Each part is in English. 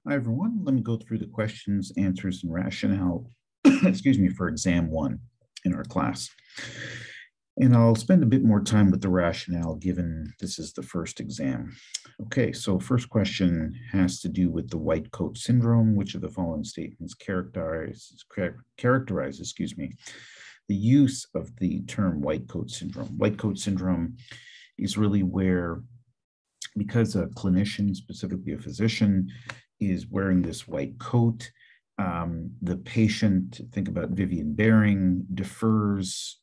Hi, everyone. Let me go through the questions, answers, and rationale, excuse me, for exam one in our class. And I'll spend a bit more time with the rationale given this is the first exam. Okay, so first question has to do with the white coat syndrome. Which of the following statements characterizes, the use of the term white coat syndrome? White coat syndrome is really where, because a clinician, specifically a physician, is wearing this white coat, the patient, think about Vivian Baring, defers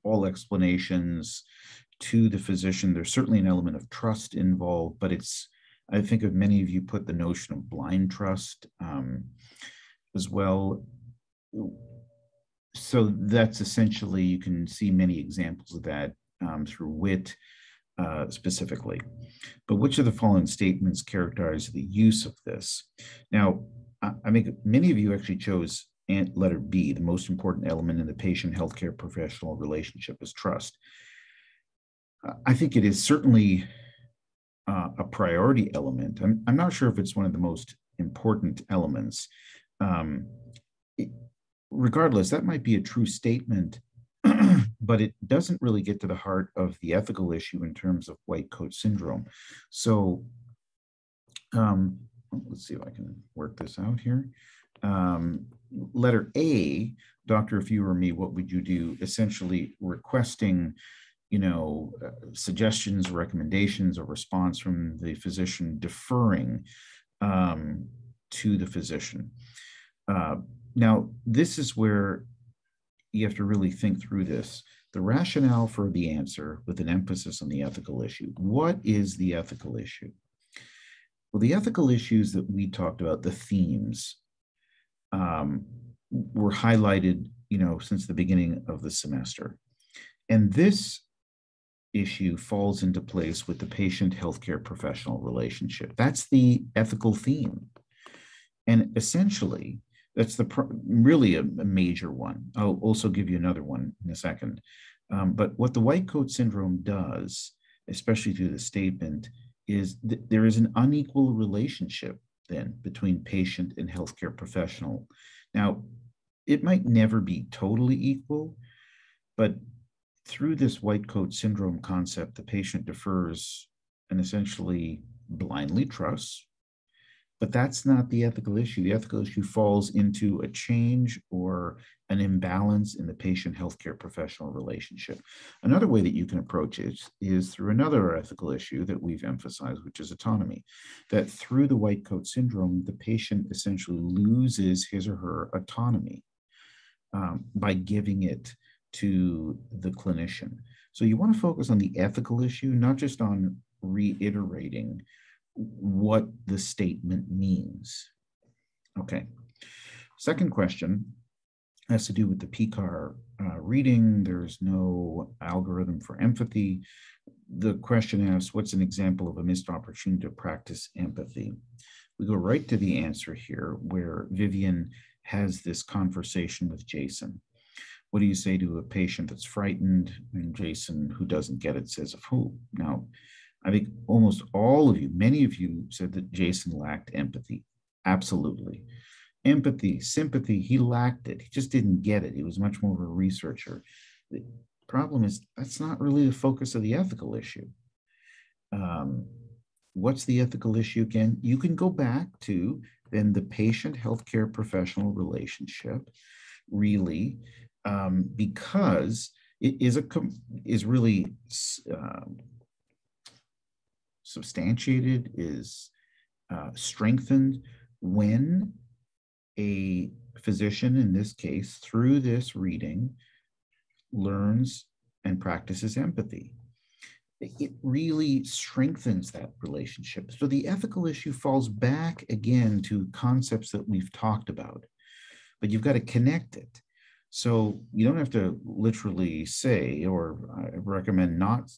all explanations to the physician. There's certainly an element of trust involved, but I think of many of you put the notion of blind trust as well. So that's essentially, you can see many examples of that through Witt specifically. But which of the following statements characterize the use of this? Now, I think many of you actually chose letter B. The most important element in the patient-healthcare professional relationship is trust. I think it is certainly a priority element. I'm not sure if it's one of the most important elements. Regardless, that might be a true statement, but it doesn't really get to the heart of the ethical issue in terms of white coat syndrome. So let's see if I can work this out here. Letter A, doctor, if you were me, what would you do? Essentially requesting, suggestions, recommendations, or response from the physician, deferring to the physician. Now, this is where you have to really think through this. The rationale for the answer with an emphasis on the ethical issue. What is the ethical issue? Well, the ethical issues that we talked about, the themes, were highlighted, since the beginning of the semester. And this issue falls into place with the patient-healthcare professional relationship. That's the ethical theme. And essentially, that's really a major one. I'll also give you another one in a second. But what the white coat syndrome does, especially through the statement, is there is an unequal relationship then between patient and healthcare professional. Now, it might never be totally equal, but through this white coat syndrome concept, the patient defers and essentially blindly trusts. But that's not the ethical issue. The ethical issue falls into a change or an imbalance in the patient-healthcare professional relationship. Another way that you can approach it is through another ethical issue that we've emphasized, which is autonomy. That through the white coat syndrome, the patient essentially loses his or her autonomy by giving it to the clinician. So you want to focus on the ethical issue, not just on reiterating what the statement means. Okay. Second question has to do with the PCAR reading. There's no algorithm for empathy. The question asks, what's an example of a missed opportunity to practice empathy? We go right to the answer here, where Vivian has this conversation with Jason. What do you say to a patient that's frightened? And Jason, who doesn't get it, says, of who? Now, I think almost all of you, many of you said that Jason lacked empathy. Absolutely. Empathy, sympathy, he lacked it. He just didn't get it. He was much more of a researcher. The problem is that's not really the focus of the ethical issue. What's the ethical issue again? You can go back to then the patient-healthcare professional relationship, really, because it is really substantiated, is strengthened when a physician, in this case, through this reading, learns and practices empathy. It really strengthens that relationship. So the ethical issue falls back again to concepts that we've talked about, but you've got to connect it. So you don't have to literally say, or I recommend not,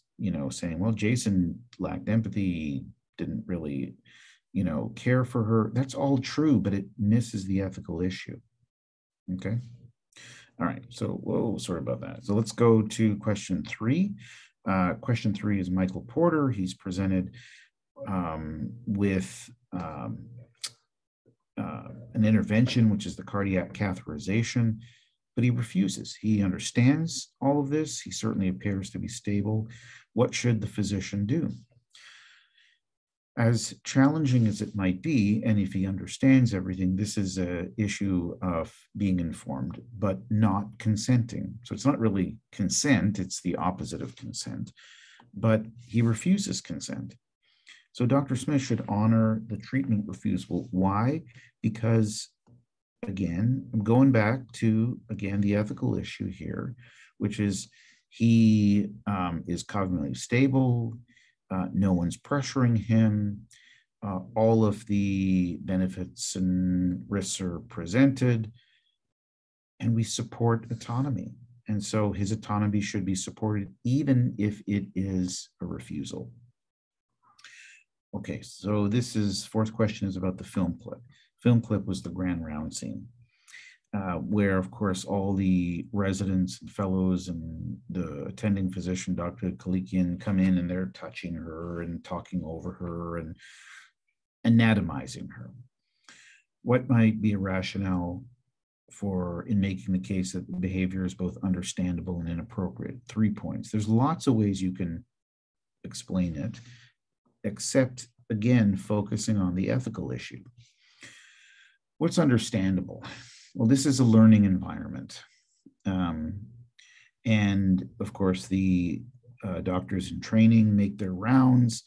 saying, well, Jason lacked empathy, didn't really, care for her. That's all true, but it misses the ethical issue. Okay. All right. So, whoa, sorry about that. So let's go to question 3. Question 3 is Michael Porter. He's presented with an intervention, which is the cardiac catheterization, but he refuses. He understands all of this. He certainly appears to be stable. What should the physician do? As challenging as it might be, and if he understands everything, this is an issue of being informed, but not consenting. So it's not really consent, it's the opposite of consent, but he refuses consent. So Dr. Smith should honor the treatment refusal. Why? Because, again, I'm going back to, again, the ethical issue here, which is he is cognitively stable, no one's pressuring him, all of the benefits and risks are presented, and we support autonomy. And so his autonomy should be supported even if it is a refusal. Okay, so this is, fourth question is about the film clip. Film clip was the grand round scene, where, of course, all the residents and fellows and the attending physician, Dr. Kalikian, come in and they're touching her and talking over her and anatomizing her. What might be a rationale for in making the case that the behavior is both understandable and inappropriate? 3 points. There's lots of ways you can explain it, except, again, focusing on the ethical issue. What's understandable? Well, this is a learning environment. And of course, the doctors in training make their rounds.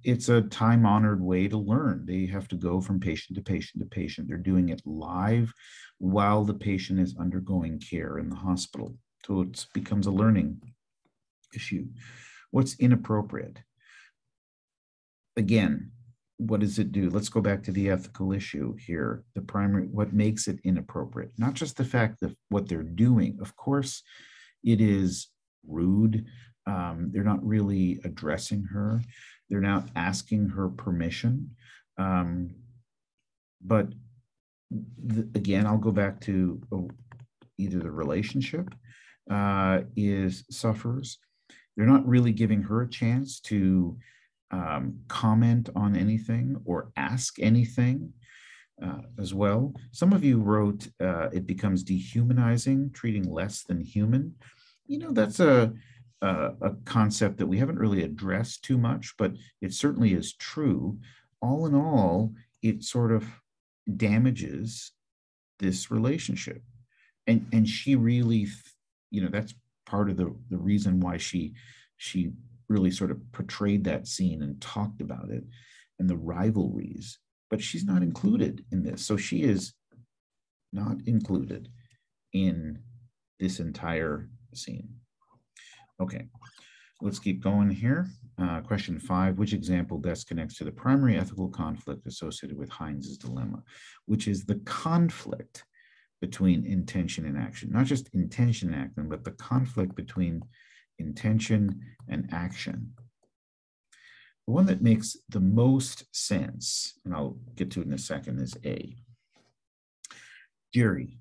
It's a time-honored way to learn. They have to go from patient to patient to patient. They're doing it live while the patient is undergoing care in the hospital. So it becomes a learning issue. What's inappropriate? Again, what does it do? Let's go back to the ethical issue here. The primary, what makes it inappropriate? Not just the fact that what they're doing. Of course, it is rude. They're not really addressing her. They're not asking her permission. But again, I'll go back to either the relationship suffers. They're not really giving her a chance to comment on anything or ask anything as well. Some of you wrote, it becomes dehumanizing, treating less than human. You know, that's a concept that we haven't really addressed too much, but it certainly is true. All in all, it sort of damages this relationship. And she really, you know, that's part of the reason why she really sort of portrayed that scene and talked about it and the rivalries, but she's not included in this. So she is not included in this entire scene. Okay, let's keep going here. Question 5, which example best connects to the primary ethical conflict associated with Heinz's dilemma, which is the conflict between intention and action, not just intention and action, but the conflict between intention and action. The one that makes the most sense, and I'll get to it in a second, is A. Jerry,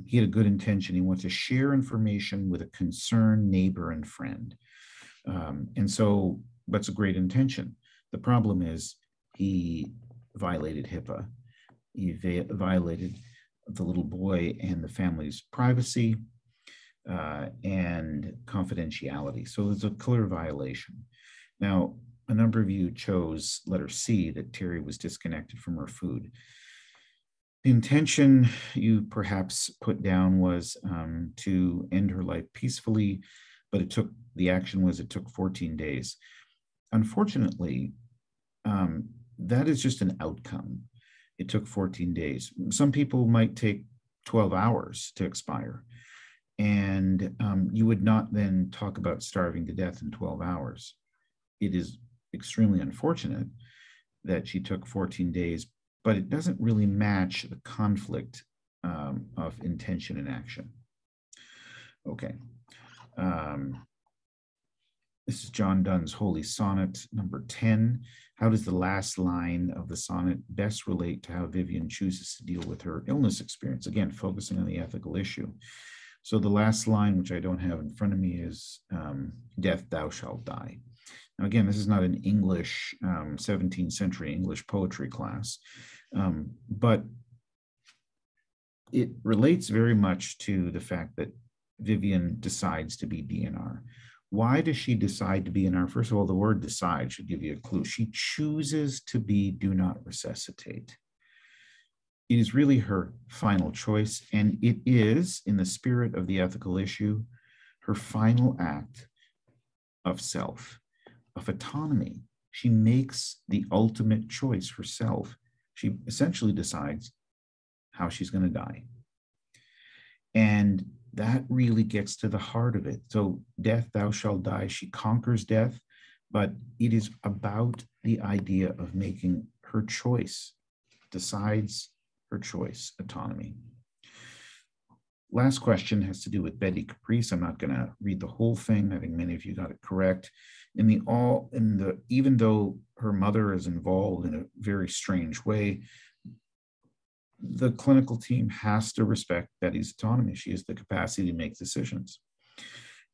he had a good intention. He wants to share information with a concerned neighbor and friend. And so that's a great intention. The problem is he violated HIPAA. He violated the little boy and the family's privacy and confidentiality. So there's a clear violation. Now, a number of you chose letter C, that Terry was disconnected from her food. The intention you perhaps put down was to end her life peacefully, but the action was it took 14 days. Unfortunately, that is just an outcome. It took 14 days. Some people might take 12 hours to expire. And you would not then talk about starving to death in 12 hours. It is extremely unfortunate that she took 14 days, but it doesn't really match the conflict of intention and action. Okay. This is John Donne's Holy Sonnet, number 10. How does the last line of the sonnet best relate to how Vivian chooses to deal with her illness experience? Again, focusing on the ethical issue. So the last line, which I don't have in front of me, is death, thou shalt die. Now, again, this is not an English, 17th century English poetry class, but it relates very much to the fact that Vivian decides to be DNR. Why does she decide to be DNR? First of all, the word decide should give you a clue. She chooses to be do not resuscitate. It is really her final choice, and it is, in the spirit of the ethical issue, her final act of self, of autonomy. She makes the ultimate choice herself. She essentially decides how she's going to die. And that really gets to the heart of it. So, death, thou shalt die. She conquers death, but it is about the idea of making her choice, decides her choice, autonomy. Last question has to do with Betty Caprice. I'm not going to read the whole thing. I think many of you got it correct. Even though her mother is involved in a very strange way, the clinical team has to respect Betty's autonomy. She has the capacity to make decisions.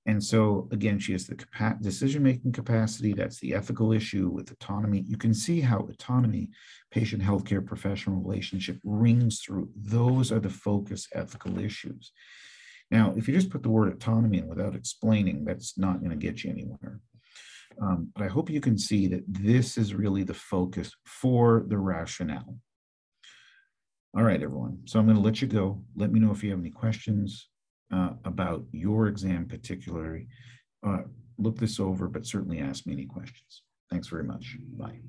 And so, again, she has the decision-making capacity. That's the ethical issue with autonomy. You can see how autonomy, patient healthcare professional relationship rings through. Those are the focus ethical issues. Now, if you just put the word autonomy in without explaining, that's not going to get you anywhere. But I hope you can see that this is really the focus for the rationale. All right, everyone. So I'm going to let you go. Let me know if you have any questions about your exam particularly. Look this over, but certainly ask me any questions. Thanks very much. Bye.